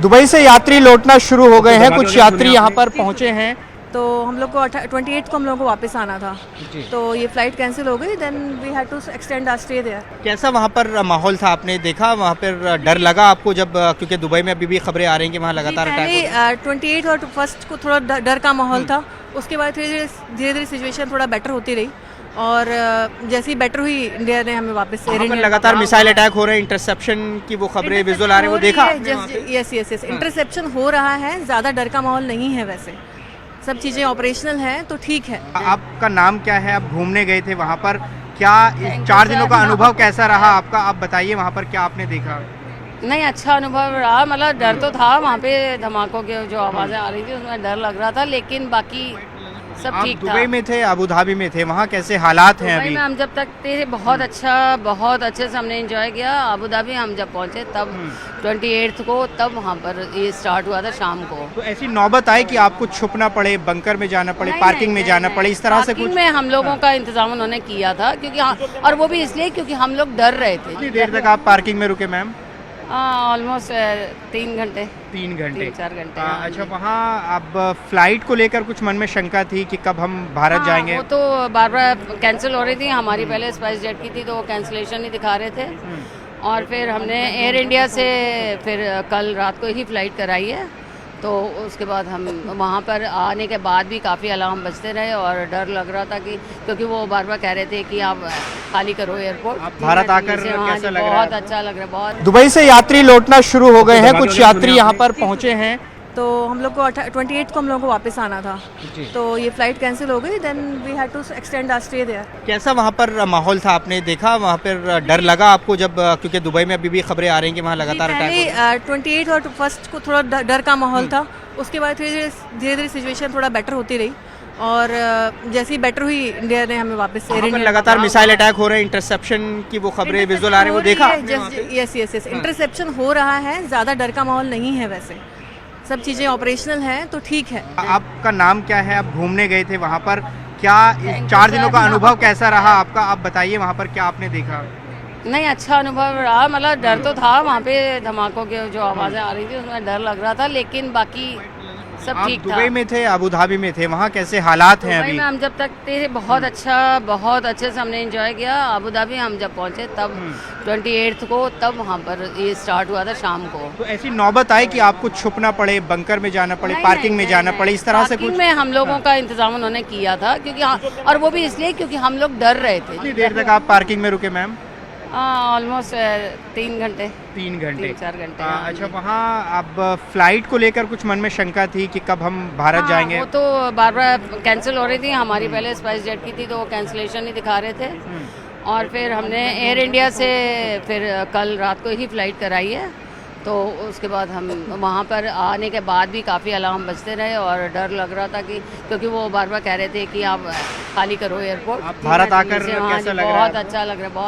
Dubai से यात्री लौटना शुरू हो गए हैं। कुछ यात्री यहाँ पर पहुँचे हैं। तो हम लोग को 28 को हम लोग को वापस आना था, तो ये फ्लाइट कैंसिल हो गई। Then we had to extend our stay there. कैसा वहाँ पर माहौल था, आपने देखा वहाँ पर डर लगा आपको जब, क्योंकि दुबई में अभी भी खबरें आ रही हैं कि वहाँ लगातार अटैक हो रहे हैं। 28 और फर्स्ट को थोड़ा डर का माहौल था। उसके बाद धीरे धीरे सिचुएशन थोड़ा बेटर होती रही, और जैसे ही बेटर हुई इंडिया ने हमें वापस वहाँ पर लगातार मिसाइल अटैक हो रहे हैं, इंटरसेप्शन की वो खबरें विजुअल आ रहे हैं, वो देखा आपने वहाँ पे? यस यस यस, इंटरसेप्शन हो रहा है। ज़्यादा डर का माहौल नहीं है, वैसे सब चीज़ें ऑपरेशनल हैं तो ठीक है। आपका नाम क्या है? आप घूमने गए थे वहाँ पर, क्या 4 दिनों का अनुभव कैसा रहा आपका? आप बताइए वहाँ पर क्या आपने देखा? नहीं, अच्छा अनुभव रहा। मतलब डर तो था, वहाँ पे धमाकों की जो आवाज़ें आ रही थी उसमें डर लग रहा था, लेकिन बाकी सब आप ठीक था। दुबई में थे, अबू धाबी में थे, वहाँ कैसे हालात हैं दुबई अभी? में हम जब तक थे बहुत अच्छे से हमने एंजॉय किया। अबू धाबी हम जब पहुँचे तब 28 को, तब वहाँ पर ये स्टार्ट हुआ था शाम को। तो ऐसी नौबत आई कि आपको छुपना पड़े, बंकर में जाना पड़े, पार्किंग में जाना पड़े, इस तरह से पार्किंग कुछ? में हम लोगों का इंतजाम उन्होंने किया था, क्योंकि और वो भी इसलिए क्योंकि हम लोग डर रहे थे। कितनी देर तक आप पार्किंग में रुके मैम? ऑलमोस्ट 3 घंटे, 3 घंटे। 3-4 घंटे। अच्छा, वहाँ अब फ्लाइट को लेकर कुछ मन में शंका थी कि कब हम भारत जाएंगे? वो तो बार बार कैंसिल हो रही थी। हमारी पहले स्पाइस जेट की थी तो वो कैंसिलेशन ही दिखा रहे थे, और फिर हमने एयर इंडिया से फिर कल रात को ही फ़्लाइट कराई है। तो उसके बाद हम वहाँ पर आने के बाद भी काफ़ी अलार्म बजते रहे और डर लग रहा था कि, क्योंकि वो बार बार कह रहे थे कि आप खाली करो एयरपोर्ट। भारत आकर कैसा लग रहा है? बहुत अच्छा लग रहा है, बहुत। दुबई से यात्री लौटना शुरू हो गए हैं। कुछ यात्री यहाँ पर पहुँचे हैं। तो हम लोग को 28 को हम लोग को वापस आना था, तो ये फ्लाइट कैंसिल हो गई। Then we had to extend our stay there. कैसा वहाँ पर माहौल था, आपने देखा वहाँ पर डर लगा आपको जब, क्योंकि दुबई में अभी भी खबरें आ रही हैं कि वहाँ लगातार अटैक हो रहे हैं? 28 और फर्स्ट को थोड़ा डर का माहौल था। उसके बाद धीरे धीरे सिचुएशन थोड़ा बेटर होती रही, और जैसे ही बेटर हुई इंडिया ने हमें वापस वहाँ पर लगातार मिसाइल अटैक हो रहे हैं, इंटरसेप्शन की वो खबरें विजुअल आ रहे हैं, वो देखा आपने वहाँ पे? यस यस यस, इंटरसेप्शन हो रहा है। ज़्यादा डर का माहौल नहीं है, वैसे सब चीज़ें ऑपरेशनल हैं तो ठीक है। आपका नाम क्या है? आप घूमने गए थे वहाँ पर, क्या 4 दिनों का अनुभव कैसा रहा आपका? आप बताइए वहाँ पर क्या आपने देखा? नहीं, अच्छा अनुभव रहा। मतलब डर तो था, वहाँ पे धमाकों की जो आवाज़ें आ रही थी उसमें डर लग रहा था, लेकिन बाकी सब आप ठीक था। दुबई में थे, अबू धाबी में थे, वहाँ कैसे हालात हैं दुबई अभी? में हम जब तक थे बहुत अच्छे से हमने एंजॉय किया। अबू धाबी हम जब पहुँचे तब 28 को, तब वहाँ पर ये स्टार्ट हुआ था शाम को। तो ऐसी नौबत आई कि आपको छुपना पड़े, बंकर में जाना पड़े, पार्किंग में जाना पड़े, इस तरह से कुछ? पार्किंग में हम लोगों का इंतजाम उन्होंने किया था, क्योंकि और वो भी इसलिए क्योंकि हम लोग डर रहे थे। कितनी देर तक आप पार्किंग में रुके मैम? ऑलमोस्ट 3 घंटे, 3 घंटे। 3-4 घंटे। अच्छा, वहाँ अब फ्लाइट को लेकर कुछ मन में शंका थी कि कब हम भारत जाएंगे? वो तो बार बार कैंसिल हो रही थी। हमारी पहले स्पाइस जेट की थी तो वो कैंसिलेशन ही दिखा रहे थे, और फिर हमने एयर इंडिया से फिर कल रात को ही फ़्लाइट कराई है। तो उसके बाद हम वहाँ पर आने के बाद भी काफ़ी अलार्म बजते रहे और डर लग रहा था कि, क्योंकि वो बार बार कह रहे थे कि आप खाली करो एयरपोर्ट। भारत आकर कैसा लग रहा है? बहुत अच्छा लग रहा है, बहुत।